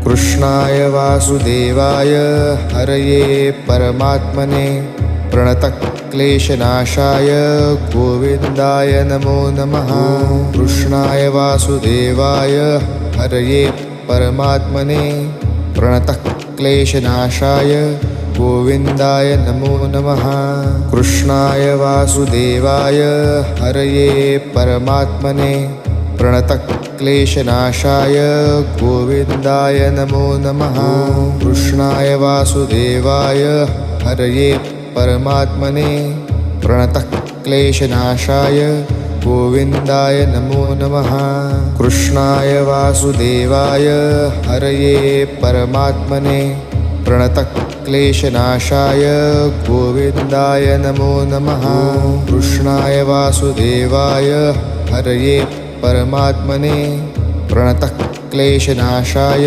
कृष्णाय वासुदेवाय हरये परमात्मने प्रणतक्लेशनाशाय गोविन्दाय नमो नमः। कृष्णाय वासुदेवाय हरये परमात्मने प्रणतक्लेशनाशाय गोविन्दाय नमो नमः। कृष्णाय वासुदेवाय हरये परमात्मने प्रणतक्लेशनाशाय गोविन्दाय नमो नमः। कृष्णाय वासुदेवाय हरये परमात्मने प्रणतक्लेशनाशाय गोविन्दाय नमो नमः। कृष्णाय वासुदेवाय हरये परमात्मने प्रणतक्लेशनाशाय गोविन्दाय नमो नमः। कृष्णाय वासुदेवाय हरये परमात्मने प्रणतक्लेशनाशाय